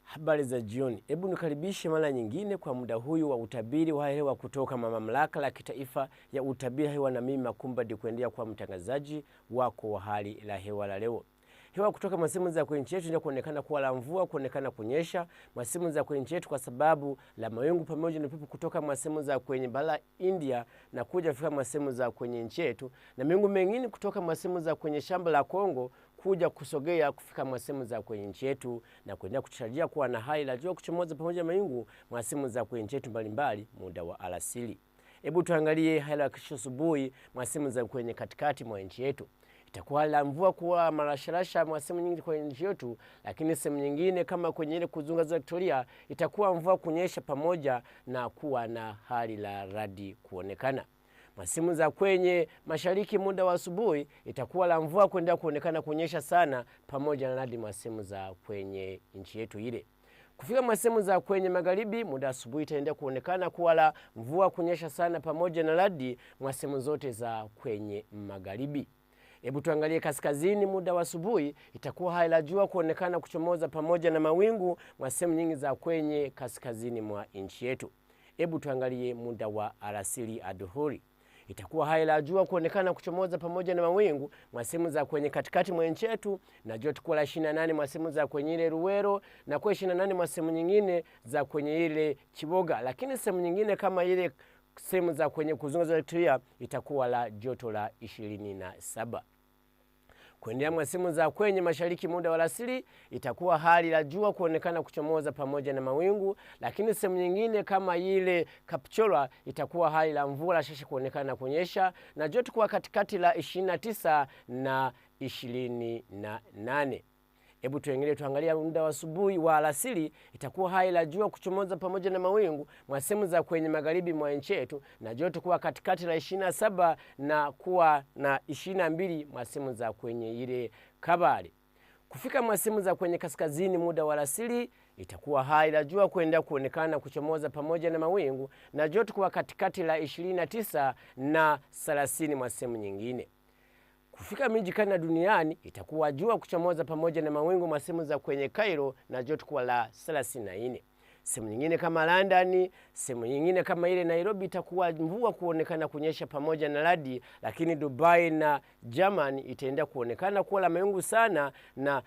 Habari za jioni. Hebu nikaribishe mara nyingine kwa muda huyu wa utabiri wa hewa kutoka mamlaka la kitaifa ya utabiri hewa, na mimi Makumbadi kuendelea kwa mtangazaji wako wa hali la hewa la leo. Hewa kutoka masimu za kwenye nchi yetu ndio kuonekana kuwa la mvua, kuonekana kunyesha masimu za kwenye nchi yetu kwa sababu la mawingu pamoja na upepo kutoka masimu za kwenye bara India na kuja kufika masimu za kwenye nchi yetu, na mawingu mengine kutoka masimu za kwenye shamba la Kongo kuja kusogea kufika masimu za kwenye nchi yetu na kuendelea kutarajia kuwa na hali la jua kuchomoza pamoja na mawingu masimu za kwenye nchi yetu mbalimbali muda wa alasiri. Hebu tuangalie hali ya kesho asubuhi masimu za kwenye katikati mwa nchi yetu. Itakuwa la mvua kuwa marasharasha mwa sehemu nyingi kwenye nchi yetu, lakini sehemu nyingine kama kwenye ile kuzunga za Victoria itakuwa mvua kunyesha pamoja na kuwa na hali la radi kuonekana. Masimu za kwenye mashariki muda wa asubuhi itakuwa la mvua kuendelea kuonekana kunyesha sana pamoja na radi masimu za kwenye nchi yetu ile. Kufika masimu za kwenye magharibi muda asubuhi itaendelea kuonekana kuwa la mvua kunyesha sana pamoja na radi masimu zote za kwenye magharibi. Hebu tuangalie kaskazini muda wa asubuhi itakuwa hali la jua kuonekana kuchomoza pamoja na mawingu mwa sehemu nyingi za kwenye kaskazini mwa nchi yetu. Hebu tuangalie muda wa alasiri adhuhuri itakuwa hali la jua kuonekana kuchomoza pamoja na mawingu mwa sehemu za kwenye katikati mwa nchi yetu, na joto kuwa la 28 mwa sehemu za kwenye ile Ruwero na kwa 28 mwa sehemu nyingine za kwenye ile Chiboga, lakini sehemu nyingine kama ile sehemu za kwenye kuzunga za Victoria itakuwa la joto la 27. Kuendelea mwa sehemu za kwenye mashariki muda wa alasiri itakuwa hali la jua kuonekana kuchomoza pamoja na mawingu, lakini sehemu nyingine kama ile Kapchorwa itakuwa hali la mvua la shasha kuonekana kunyesha na joto kuwa katikati la 29 na 28. Hebu tuangalie muda wa asubuhi wa alasiri itakuwa hali la jua kuchomoza pamoja na mawingu mwa sehemu za kwenye magharibi mwa nchi yetu na joto kuwa katikati la 27 na kuwa na 22 mwa sehemu za kwenye ile Kabale. Kufika mwa sehemu za kwenye kaskazini muda wa alasiri itakuwa hali la jua kuendelea kuonekana kuchomoza pamoja na mawingu na joto kuwa katikati la 29 na 30 mwa sehemu nyingine. Kufika miji kana duniani itakuwa jua kuchomoza pamoja na mawingu mwa sehemu za kwenye Cairo na joto kuwa la 34. Sehemu nyingine kama London, sehemu nyingine kama ile Nairobi itakuwa mvua kuonekana kunyesha pamoja na radi, lakini Dubai na Germany itaendelea kuonekana kuwa la mawingu sana na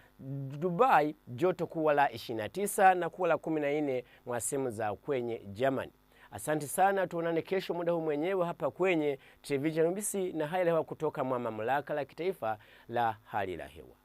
Dubai joto kuwa la 29 na kuwa la 14 mwa sehemu za kwenye Germany. Asante sana, tuonane kesho muda huu mwenyewe hapa kwenye television UBC na hali la hewa kutoka mamlaka la kitaifa la hali la hewa.